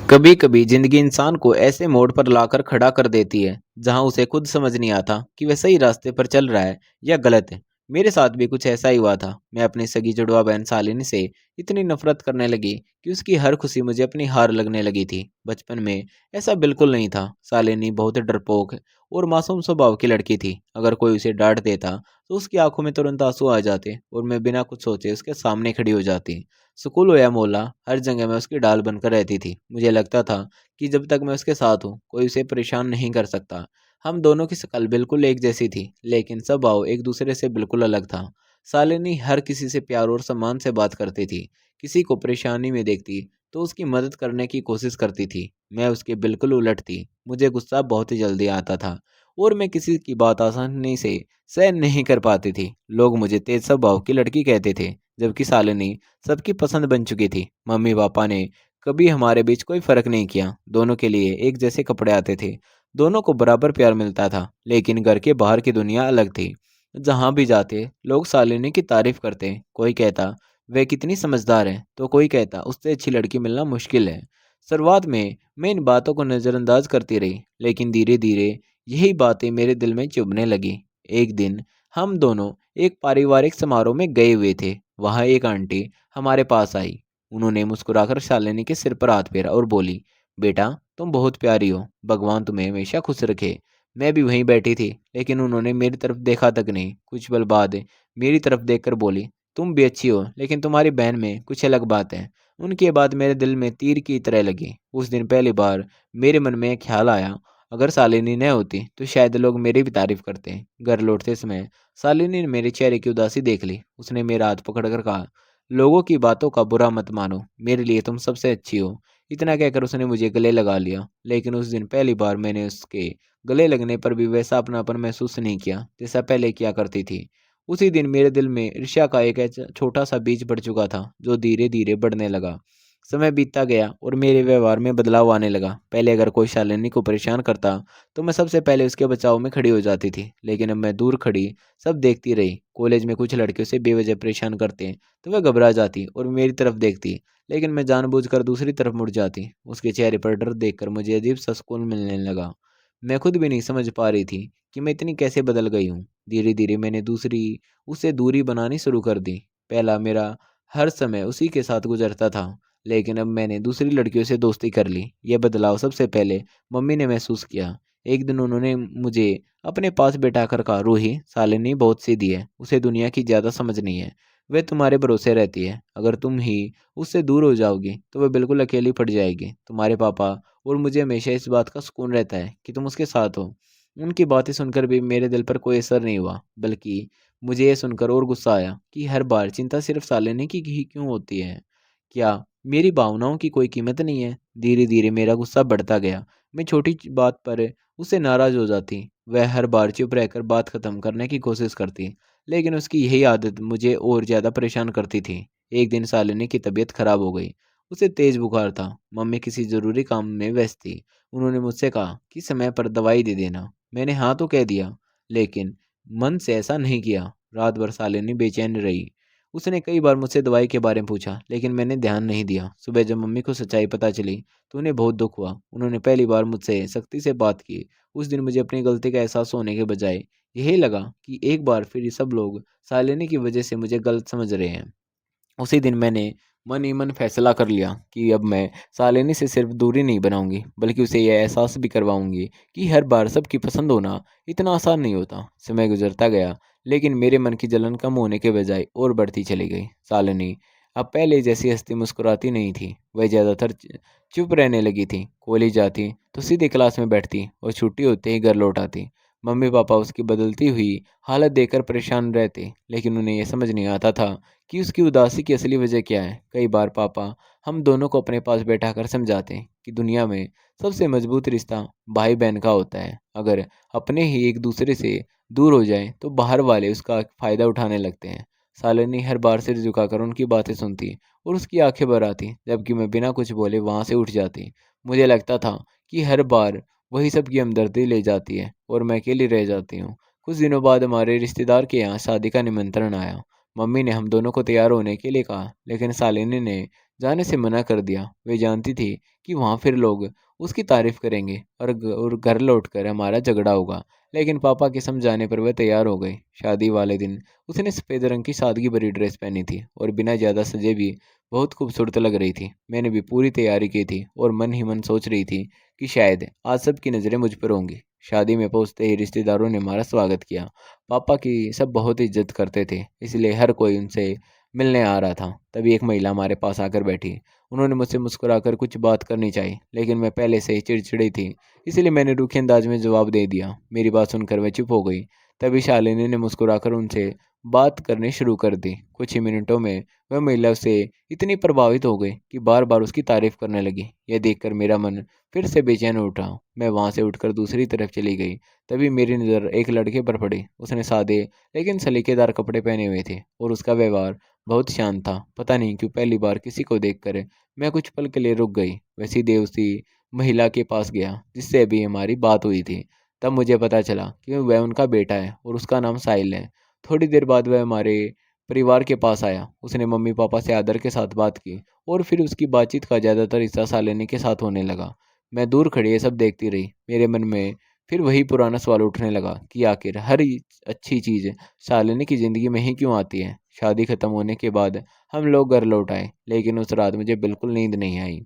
कभी कभी जिंदगी इंसान को ऐसे मोड़ पर लाकर खड़ा कर देती है जहां उसे खुद समझ नहीं आता कि वह सही रास्ते पर चल रहा है या गलत है। मेरे साथ भी कुछ ऐसा ही हुआ था। मैं अपनी सगी जुड़वा बहन शालिनी से इतनी नफरत करने लगी कि उसकी हर खुशी मुझे अपनी हार लगने लगी थी। बचपन में ऐसा बिल्कुल नहीं था। शालिनी बहुत डरपोक और मासूम स्वभाव की लड़की थी। अगर कोई उसे डांट देता तो उसकी आंखों में तुरंत आंसू आ जाते और मैं बिना कुछ सोचे उसके सामने खड़ी हो जाती। स्कूल हो या मोहल्ला, हर जगह मैं उसकी डाल बनकर रहती थी। मुझे लगता था कि जब तक मैं उसके साथ हूँ कोई उसे परेशान नहीं कर सकता। हम दोनों की शक्ल बिल्कुल एक जैसी थी, लेकिन स्वभाव एक दूसरे से बिल्कुल अलग था। शालिनी हर किसी से प्यार और सम्मान से बात करती थी। किसी को परेशानी में देखती तो उसकी मदद करने की कोशिश करती थी। मैं उसके बिल्कुल उलट थी। मुझे गुस्सा बहुत ही जल्दी आता था और मैं किसी की बात आसानी से सहन नहीं कर पाती थी। लोग मुझे तेज स्वभाव की लड़की कहते थे, जबकि शालिनी सबकी पसंद बन चुकी थी। मम्मी पापा ने कभी हमारे बीच कोई फर्क नहीं किया। दोनों के लिए एक जैसे कपड़े आते थे। दोनों को बराबर प्यार मिलता था। लेकिन घर के बाहर की दुनिया अलग थी। जहाँ भी जाते लोग शालिनी की तारीफ करते। कोई कहता वह कितनी समझदार है, तो कोई कहता उससे अच्छी लड़की मिलना मुश्किल है। शुरुआत में मैं इन बातों को नज़रअंदाज करती रही, लेकिन धीरे धीरे यही बातें मेरे दिल में चुभने लगी। एक दिन हम दोनों एक पारिवारिक समारोह में गए हुए थे। वहाँ एक आंटी हमारे पास आई। उन्होंने मुस्कुराकर शालिनी के सिर पर हाथ फेरा और बोली, बेटा तुम बहुत प्यारी हो, भगवान तुम्हें हमेशा खुश रखे। मैं भी वहीं बैठी थी, लेकिन उन्होंने मेरी तरफ देखा तक नहीं। कुछ पल बाद मेरी तरफ देखकर बोली, तुम भी अच्छी हो, लेकिन तुम्हारी बहन में कुछ अलग बात है। उनके बाद मेरे दिल में तीर की तरह लगी। उस दिन पहली बार मेरे मन में एक ख्याल आया, अगर शालिनी न होती तो शायद लोग मेरी भी तारीफ करते। घर लौटते समय शालिनी ने मेरे चेहरे की उदासी देख ली। उसने मेरा हाथ पकड़कर कहा, लोगों की बातों का बुरा मत मानो, मेरे लिए तुम सबसे अच्छी हो। इतना कहकर उसने मुझे गले लगा लिया। लेकिन उस दिन पहली बार मैंने उसके गले लगने पर भी वैसा अपनापन महसूस नहीं किया जैसा पहले किया करती थी। उसी दिन मेरे दिल में ईर्ष्या का एक ऐसा छोटा सा बीज पड़ चुका था, जो धीरे धीरे बढ़ने लगा। समय बीतता गया और मेरे व्यवहार में बदलाव आने लगा। पहले अगर कोई शालिनी को परेशान करता तो मैं सबसे पहले उसके बचाव में खड़ी हो जाती थी, लेकिन अब मैं दूर खड़ी सब देखती रही। कॉलेज में कुछ लड़के उसे बेवजह परेशान करते तो वह घबरा जाती और मेरी तरफ देखती, लेकिन मैं जानबूझकर दूसरी तरफ मुड़ जाती। उसके चेहरे पर डर देखकर मुझे अजीब सा सुकून मिलने लगा। मैं खुद भी नहीं समझ पा रही थी कि मैं इतनी कैसे बदल गई हूँ। धीरे धीरे मैंने दूसरी उससे दूरी बनानी शुरू कर दी। पहला मेरा हर समय उसी के साथ गुजरता था, लेकिन अब मैंने दूसरी लड़कियों से दोस्ती कर ली। यह बदलाव सबसे पहले मम्मी ने महसूस किया। एक दिन उन्होंने मुझे अपने पास बैठाकर कहा, रूही, शालिनी बहुत सीधी है, उसे दुनिया की ज़्यादा समझ नहीं है। वह तुम्हारे भरोसे रहती है। अगर तुम ही उससे दूर हो जाओगी तो वह बिल्कुल अकेली पड़ जाएगी। तुम्हारे पापा और मुझे हमेशा इस बात का सुकून रहता है कि तुम उसके साथ हो। उनकी बातें सुनकर भी मेरे दिल पर कोई असर नहीं हुआ, बल्कि मुझे यह सुनकर और गुस्सा आया कि हर बार चिंता सिर्फ शालिनी की ही क्यों होती है। क्या मेरी भावनाओं की कोई कीमत नहीं है? धीरे धीरे मेरा गुस्सा बढ़ता गया। मैं छोटी बात पर उससे नाराज हो जाती। वह हर बार चुप रहकर बात खत्म करने की कोशिश करती, लेकिन उसकी यही आदत मुझे और ज़्यादा परेशान करती थी। एक दिन शालिनी की तबीयत खराब हो गई। उसे तेज बुखार था। मम्मी किसी ज़रूरी काम में व्यस्त थी। उन्होंने मुझसे कहा कि समय पर दवाई दे देना। मैंने हाँ तो कह दिया, लेकिन मन से ऐसा नहीं किया। रात भर शालिनी बेचैन रही। उसने कई बार मुझसे दवाई के बारे में पूछा, लेकिन मैंने ध्यान नहीं दिया। सुबह जब मम्मी को सच्चाई पता चली तो उन्हें बहुत दुख हुआ। उन्होंने पहली बार मुझसे सख्ती से बात की। उस दिन मुझे अपनी गलती का एहसास होने के बजाय यही लगा कि एक बार फिर ये सब लोग शालिनी की वजह से मुझे गलत समझ रहे हैं। उसी दिन मैंने मन ही मन फैसला कर लिया कि अब मैं शालिनी से सिर्फ दूरी नहीं बनाऊंगी, बल्कि उसे यह एहसास भी करवाऊंगी कि हर बार सबकी पसंद होना इतना आसान नहीं होता। समय गुजरता गया, लेकिन मेरे मन की जलन कम होने के बजाय और बढ़ती चली गई। शालिनी अब पहले जैसी हंसती मुस्कुराती नहीं थी। वह ज़्यादातर चुप रहने लगी थी। कॉलेज जाती तो सीधे क्लास में बैठती और छुट्टी होते ही घर लौट आती। मम्मी पापा उसकी बदलती हुई हालत देखकर परेशान रहते, लेकिन उन्हें यह समझ नहीं आता था कि उसकी उदासी की असली वजह क्या है। कई बार पापा हम दोनों को अपने पास बैठाकर समझाते कि दुनिया में सबसे मजबूत रिश्ता भाई बहन का होता है। अगर अपने ही एक दूसरे से दूर हो जाएं तो बाहर वाले उसका फ़ायदा उठाने लगते हैं। शालिनी हर बार सिर झुकाकर उनकी बातें सुनती और उसकी आंखें भर आती, जबकि मैं बिना कुछ बोले वहाँ से उठ जाती। मुझे लगता था कि हर बार वही सबकी हमदर्दी ले जाती है और मैं अकेली रह जाती हूँ। कुछ दिनों बाद हमारे रिश्तेदार के यहाँ शादी का निमंत्रण आया। मम्मी ने हम दोनों को तैयार होने के लिए कहा, लेकिन शालिनी ने जाने से मना कर दिया। वे जानती थी कि वहाँ फिर लोग उसकी तारीफ करेंगे और घर लौटकर हमारा झगड़ा होगा। लेकिन पापा के समझाने पर वह तैयार हो गई। शादी वाले दिन उसने सफ़ेद रंग की सादगी भरी ड्रेस पहनी थी और बिना ज़्यादा सजे भी बहुत खूबसूरत लग रही थी। मैंने भी पूरी तैयारी की थी और मन ही मन सोच रही थी कि शायद आज सबकी नज़रें मुझ पर होंगी। शादी में पहुंचते ही रिश्तेदारों ने हमारा स्वागत किया। पापा की सब बहुत इज्जत करते थे, इसलिए हर कोई उनसे मिलने आ रहा था। तभी एक महिला हमारे पास आकर बैठी। उन्होंने मुझसे मुस्कुराकर कुछ बात करनी चाहिए, लेकिन मैं पहले से ही चिड़चिड़ी थी, इसलिए मैंने रूखे अंदाज में जवाब दे दिया। मेरी बात सुनकर वह चुप हो गई। तभी शालिनी ने मुस्कुराकर उनसे बात करनी शुरू कर दी। कुछ ही मिनटों में वह महिला उससे इतनी प्रभावित हो गई कि बार बार उसकी तारीफ करने लगी। यह देखकर मेरा मन फिर से बेचैन उठा। मैं वहां से उठकर दूसरी तरफ चली गई। तभी मेरी नज़र एक लड़के पर पड़ी। उसने सादे लेकिन सलीकेदार कपड़े पहने हुए थे और उसका व्यवहार बहुत शांत था। पता नहीं क्यों पहली बार किसी को देखकर मैं कुछ पल के लिए रुक गई। वह सीधे उसी महिला के पास गया जिससे अभी हमारी बात हुई थी। तब मुझे पता चला कि वह उनका बेटा है और उसका नाम साहिल है। थोड़ी देर बाद वह हमारे परिवार के पास आया। उसने मम्मी पापा से आदर के साथ बात की और फिर उसकी बातचीत का ज़्यादातर हिस्सा शालिनी के साथ होने लगा। मैं दूर खड़ी ये सब देखती रही। मेरे मन में फिर वही पुराना सवाल उठने लगा कि आखिर हर अच्छी चीज़ शालिनी की ज़िंदगी में ही क्यों आती है। शादी खत्म होने के बाद हम लोग घर लौट आए, लेकिन उस रात मुझे बिल्कुल नींद नहीं आई।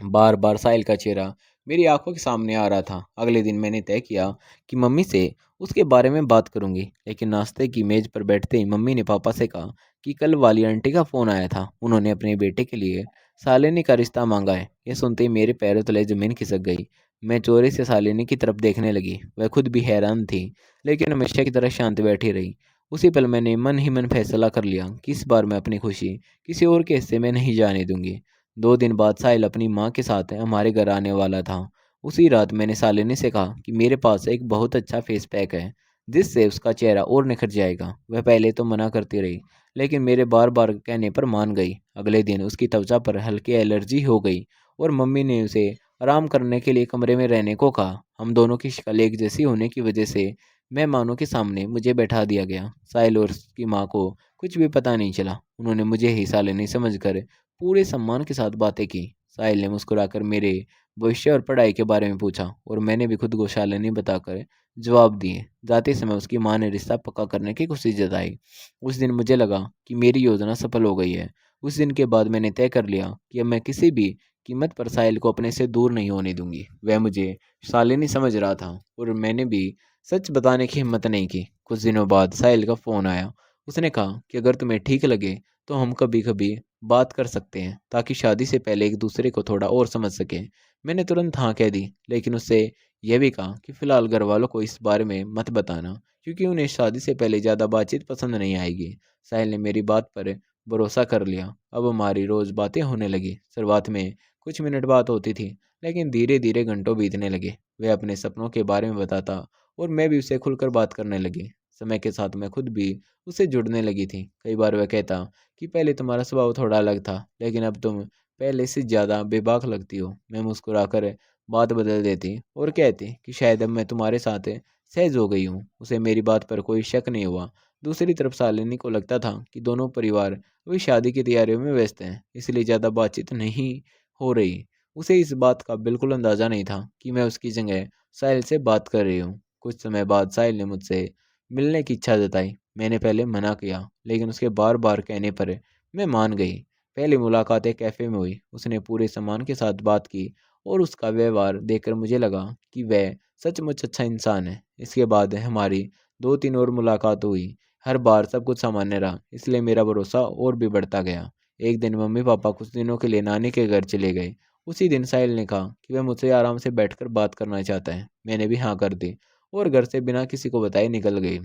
बार बार साहिल का चेहरा मेरी आंखों के सामने आ रहा था। अगले दिन मैंने तय किया कि मम्मी से उसके बारे में बात करूंगी, लेकिन नाश्ते की मेज पर बैठते ही मम्मी ने पापा से कहा कि कल वाली आंटी का फ़ोन आया था। उन्होंने अपने बेटे के लिए शालिनी का रिश्ता मांगा है। ये सुनते ही मेरे पैरों तले ज़मीन खिसक गई। मैं चोरी से शालिनी की तरफ देखने लगी। वह खुद भी हैरान थी, लेकिन हमेशा की तरह शांत बैठी रही। उसी पल मैंने मन ही मन फैसला कर लिया कि इस बार मैं अपनी खुशी किसी और के हिस्से में नहीं जाने दूंगी। 2 दिन बाद साहिल अपनी माँ के साथ हमारे घर आने वाला था। उसी रात मैंने शालिनी से कहा कि मेरे पास एक बहुत अच्छा फेस पैक है जिससे उसका चेहरा और निखर जाएगा। वह पहले तो मना करती रही, लेकिन मेरे बार बार कहने पर मान गई। अगले दिन उसकी त्वचा पर हल्की एलर्जी हो गई और मम्मी ने उसे आराम करने के लिए कमरे में रहने को कहा। हम दोनों की शक्ल एक जैसी होने की वजह से मेहमानों के सामने मुझे बैठा दिया गया। साहिल और उसकी माँ को कुछ भी पता नहीं चला। उन्होंने मुझे ही शालिनी समझकर पूरे सम्मान के साथ बातें की। साहिल ने मुस्कुराकर मेरे भविष्य और पढ़ाई के बारे में पूछा और मैंने भी खुद को शालिनी बताकर जवाब दिए। जाते समय उसकी माँ ने रिश्ता पक्का करने की खुशी जताई। उस दिन मुझे लगा कि मेरी योजना सफल हो गई है। उस दिन के बाद मैंने तय कर लिया कि अब मैं किसी भी कीमत पर साहिल को अपने से दूर नहीं होने दूंगी। वह मुझे शालिनी समझ रहा था और मैंने भी सच बताने की हिम्मत नहीं की। कुछ दिनों बाद साहिल का फ़ोन आया। उसने कहा कि अगर तुम्हें ठीक लगे तो हम कभी कभी बात कर सकते हैं, ताकि शादी से पहले एक दूसरे को थोड़ा और समझ सकें। मैंने तुरंत हाँ कह दी, लेकिन उससे यह भी कहा कि फ़िलहाल घर वालों को इस बारे में मत बताना, क्योंकि उन्हें शादी से पहले ज़्यादा बातचीत पसंद नहीं आएगी। साहिल ने मेरी बात पर भरोसा कर लिया। अब हमारी रोज़ बातें होने लगी। शुरुआत में कुछ मिनट बात होती थी, लेकिन धीरे धीरे घंटों बीतने लगे। वह अपने सपनों के बारे में बताता और मैं भी उससे खुलकर बात करने लगी। समय के साथ मैं खुद भी उससे जुड़ने लगी थी। कई बार वह कहता कि पहले तुम्हारा स्वभाव थोड़ा अलग था, लेकिन अब तुम पहले से ज़्यादा बेबाक लगती हो। मैं मुस्कुराकर बात बदल देती और कहती कि शायद अब मैं तुम्हारे साथ सहज हो गई हूँ। उसे मेरी बात पर कोई शक नहीं हुआ। दूसरी तरफ शालिनी को लगता था कि दोनों परिवार अभी शादी की तैयारियों में व्यस्त हैं, इसलिए ज़्यादा बातचीत नहीं हो रही। उसे इस बात का बिल्कुल अंदाज़ा नहीं था कि मैं उसकी जगह साहिल से बात कर रही हूँ। कुछ समय बाद साहिल ने मुझसे मिलने की इच्छा जताई। मैंने पहले मना किया, लेकिन उसके बार बार कहने पर मैं मान गई। पहली मुलाकात एक कैफ़े में हुई। उसने पूरे सम्मान के साथ बात की और उसका व्यवहार देखकर मुझे लगा कि वह सचमुच अच्छा इंसान है। इसके बाद हमारी 2-3 और मुलाकात हुई। हर बार सब कुछ सामान्य रहा, इसलिए मेरा भरोसा और भी बढ़ता गया। एक दिन मम्मी पापा कुछ दिनों के लिए नानी के घर चले गए। उसी दिन साहिल ने कहा कि वह मुझसे आराम से बैठकर बात करना चाहता है। मैंने भी हाँ कर दी और घर से बिना किसी को बताए निकल गई।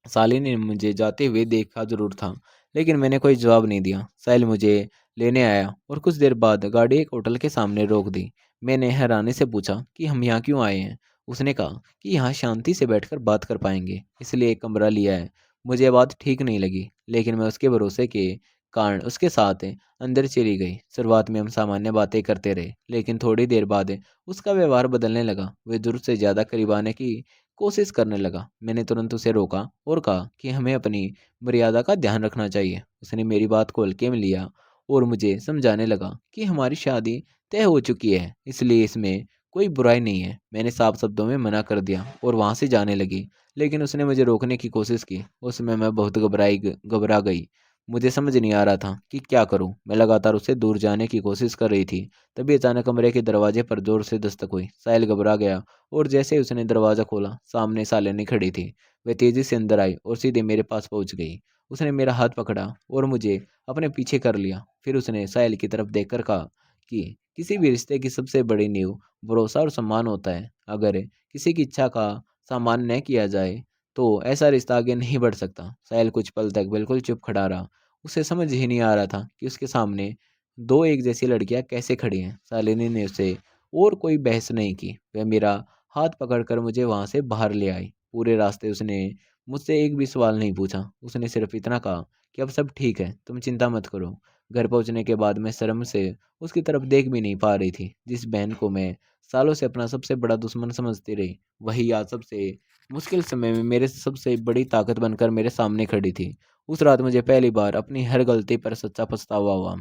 शालिनी ने मुझे जाते हुए देखा ज़रूर था, लेकिन मैंने कोई जवाब नहीं दिया। साहिल मुझे लेने आया और कुछ देर बाद गाड़ी एक होटल के सामने रोक दी। मैंने हैरानी से पूछा कि हम यहाँ क्यों आए हैं। उसने कहा कि यहाँ शांति से बैठकर बात कर पाएंगे, इसलिए एक कमरा लिया है। मुझे ये बात ठीक नहीं लगी, लेकिन मैं उसके भरोसे के कारण उसके साथ अंदर चली गई। शुरुआत में हम सामान्य बातें करते रहे, लेकिन थोड़ी देर बाद उसका व्यवहार बदलने लगा। वह ज़रूरत से ज़्यादा करीब आने की कोशिश करने लगा। मैंने तुरंत उसे रोका और कहा कि हमें अपनी मर्यादा का ध्यान रखना चाहिए। उसने मेरी बात को हल्के में लिया और मुझे समझाने लगा कि हमारी शादी तय हो चुकी है, इसलिए इसमें कोई बुराई नहीं है। मैंने साफ शब्दों में मना कर दिया और वहाँ से जाने लगी, लेकिन उसने मुझे रोकने की कोशिश की। उस समय मैं बहुत घबरा गई। मुझे समझ नहीं आ रहा था कि क्या करूं। मैं लगातार उससे दूर जाने की कोशिश कर रही थी। तभी अचानक कमरे के दरवाजे पर जोर से दस्तक हुई। साहिल घबरा गया और जैसे ही उसने दरवाज़ा खोला, सामने सालिनी खड़ी थी। वह तेज़ी से अंदर आई और सीधे मेरे पास पहुंच गई। उसने मेरा हाथ पकड़ा और मुझे अपने पीछे कर लिया। फिर उसने साहिल की तरफ देखकर कहा कि किसी भी रिश्ते की सबसे बड़ी नींव भरोसा और सम्मान होता है। अगर किसी की इच्छा का सम्मान न किया जाए तो ऐसा रिश्ता आगे नहीं बढ़ सकता। साहिल कुछ पल तक बिल्कुल चुप खड़ा रहा। उसे समझ ही नहीं आ रहा था कि उसके सामने दो एक जैसी लड़कियां कैसे खड़ी हैं। शालिनी ने उसे और कोई बहस नहीं की। वह मेरा हाथ पकड़कर मुझे वहां से बाहर ले आई। पूरे रास्ते उसने मुझसे एक भी सवाल नहीं पूछा। उसने सिर्फ इतना कहा कि अब सब ठीक है, तुम चिंता मत करो। घर पहुंचने के बाद मैं शर्म से उसकी तरफ देख भी नहीं पा रही थी। जिस बहन को मैं सालों से अपना सबसे बड़ा दुश्मन समझती रही, वही आज सबसे मुश्किल समय में मेरे सबसे बड़ी ताकत बनकर मेरे सामने खड़ी थी। उस रात मुझे पहली बार अपनी हर गलती पर सच्चा पछतावा हुआ।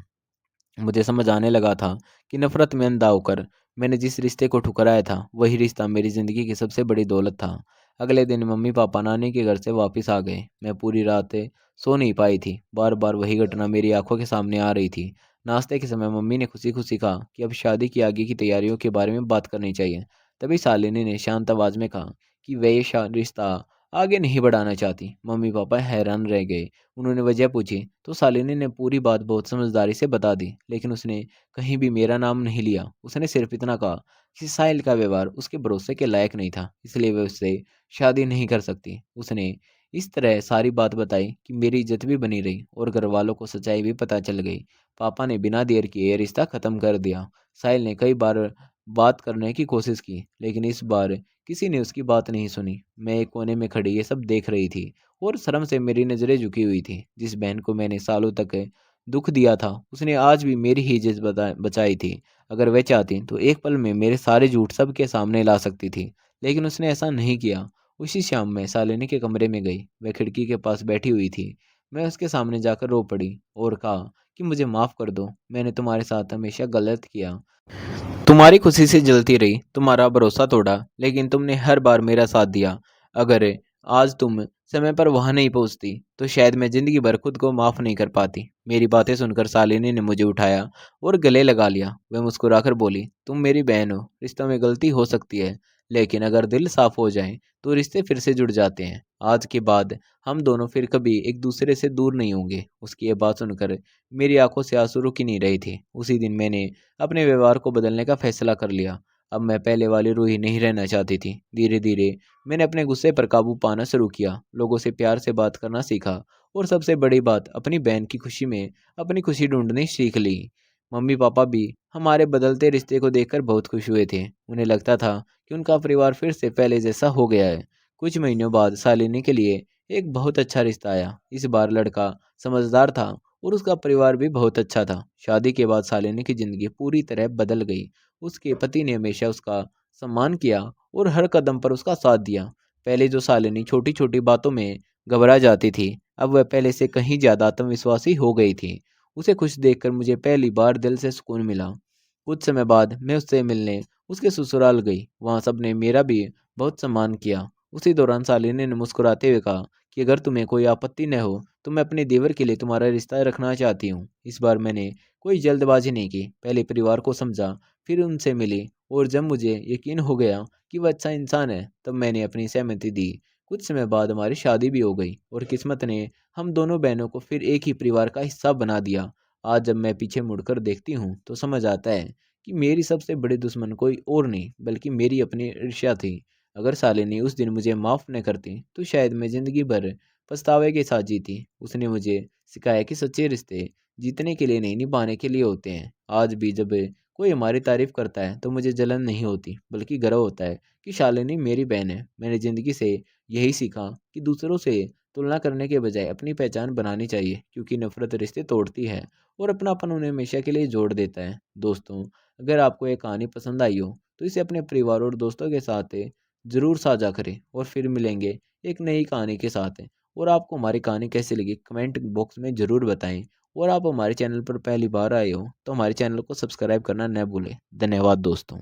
मुझे समझ आने लगा था कि नफरत में अंधा होकर मैंने जिस रिश्ते को ठुकराया था, वही रिश्ता मेरी ज़िंदगी की सबसे बड़ी दौलत था। अगले दिन मम्मी पापा नानी के घर से वापस आ गए। मैं पूरी रात सो नहीं पाई थी। बार बार वही घटना मेरी आंखों के सामने आ रही थी। नाश्ते के समय मम्मी ने खुशी खुशी कहा कि अब शादी की आगे की तैयारियों के बारे में बात करनी चाहिए। तभी शालिनी ने शांत आवाज में कहा कि वे ये रिश्ता आगे नहीं बढ़ाना चाहती। मम्मी पापा हैरान रह गए। उन्होंने वजह पूछी तो शालिनी ने पूरी बात बहुत समझदारी से बता दी, लेकिन उसने कहीं भी मेरा नाम नहीं लिया। उसने सिर्फ इतना कहा कि साहिल का व्यवहार उसके भरोसे के लायक नहीं था, इसलिए वह उससे शादी नहीं कर सकती। उसने इस तरह सारी बात बताई कि मेरी इज्जत भी बनी रही और घर वालों को सच्चाई भी पता चल गई। पापा ने बिना देर किए रिश्ता खत्म कर दिया। साहिल ने कई बार बात करने की कोशिश की, लेकिन इस बार किसी ने उसकी बात नहीं सुनी। मैं एक कोने में खड़ी ये सब देख रही थी और शर्म से मेरी नज़रें झुकी हुई थी। जिस बहन को मैंने सालों तक दुख दिया था, उसने आज भी मेरी ही इज्जत बचाई थी। अगर वह चाहती तो एक पल में मेरे सारे झूठ सबके सामने ला सकती थी, लेकिन उसने ऐसा नहीं किया। उसी शाम मैं शालिनी के कमरे में गई। वह खिड़की के पास बैठी हुई थी। मैं उसके सामने जाकर रो पड़ी और कहा कि मुझे माफ़ कर दो, मैंने तुम्हारे साथ हमेशा गलत किया। तुम्हारी खुशी से जलती रही, तुम्हारा भरोसा तोड़ा, लेकिन तुमने हर बार मेरा साथ दिया। अगर आज तुम समय पर वहां नहीं पहुंचती तो शायद मैं जिंदगी भर खुद को माफ नहीं कर पाती। मेरी बातें सुनकर शालिनी ने मुझे उठाया और गले लगा लिया। वह मुस्कुराकर बोली, तुम मेरी बहन हो, रिश्तों में गलती हो सकती है, लेकिन अगर दिल साफ हो जाए तो रिश्ते फिर से जुड़ जाते हैं। आज के बाद हम दोनों फिर कभी एक दूसरे से दूर नहीं होंगे। उसकी ये बात सुनकर मेरी आंखों से आंसू रुक ही नहीं रहे थे। उसी दिन मैंने अपने व्यवहार को बदलने का फैसला कर लिया। अब मैं पहले वाली रूही नहीं रहना चाहती थी। धीरे धीरे मैंने अपने गुस्से पर काबू पाना शुरू किया, लोगों से प्यार से बात करना सीखा और सबसे बड़ी बात, अपनी बहन की खुशी में अपनी खुशी ढूंढनी सीख ली। मम्मी पापा भी हमारे बदलते रिश्ते को देखकर बहुत खुश हुए थे। उन्हें लगता था कि उनका परिवार फिर से पहले जैसा हो गया है। कुछ महीनों बाद शालिनी के लिए एक बहुत अच्छा रिश्ता आया। इस बार लड़का समझदार था और उसका परिवार भी बहुत अच्छा था। शादी के बाद शालिनी की जिंदगी पूरी तरह बदल गई। उसके पति ने हमेशा उसका सम्मान किया और हर कदम पर उसका साथ दिया। पहले जो शालिनी छोटी छोटी बातों में घबरा जाती थी, अब वह पहले से कहीं ज्यादा आत्मविश्वासी हो गई थी। उसे खुश देखकर मुझे पहली बार दिल से सुकून मिला। कुछ समय बाद मैं उससे मिलने उसके ससुराल गई। वहां सबने मेरा भी बहुत सम्मान किया। उसी दौरान शालिनी ने मुस्कुराते हुए कहा कि अगर तुम्हें कोई आपत्ति न हो तो मैं अपने देवर के लिए तुम्हारा रिश्ता रखना चाहती हूँ। इस बार मैंने कोई जल्दबाजी नहीं की, पहले परिवार को समझा, फिर उनसे मिली और जब मुझे यकीन हो गया कि वह अच्छा इंसान है, तब मैंने अपनी सहमति दी। कुछ समय बाद हमारी शादी भी हो गई और किस्मत ने हम दोनों बहनों को फिर एक ही परिवार का हिस्सा बना दिया। आज जब मैं पीछे मुड़कर देखती हूँ तो समझ आता है कि मेरी सबसे बड़ी दुश्मन कोई और नहीं बल्कि मेरी अपनी ईर्ष्या थी। अगर शालिनी उस दिन मुझे माफ़ न करती तो शायद मैं ज़िंदगी भर पछतावे के साथ जीती। उसने मुझे सिखाया कि सच्चे रिश्ते जीतने के लिए नहीं, निभाने के लिए होते हैं। आज भी जब कोई हमारी तारीफ करता है तो मुझे जलन नहीं होती बल्कि गर्व होता है कि शालिनी मेरी बहन है। मैंने ज़िंदगी से यही सीखा कि दूसरों से तुलना करने के बजाय अपनी पहचान बनानी चाहिए, क्योंकि नफरत रिश्ते तोड़ती है और अपनापन उन्हें हमेशा के लिए जोड़ देता है। दोस्तों, अगर आपको ये कहानी पसंद आई हो तो इसे अपने परिवार और दोस्तों के साथ ज़रूर साझा करें और फिर मिलेंगे एक नई कहानी के साथ। और आपको हमारी कहानी कैसी लगी कमेंट बॉक्स में ज़रूर बताएं। और आप हमारे चैनल पर पहली बार आए हो तो हमारे चैनल को सब्सक्राइब करना न भूलें। धन्यवाद दोस्तों।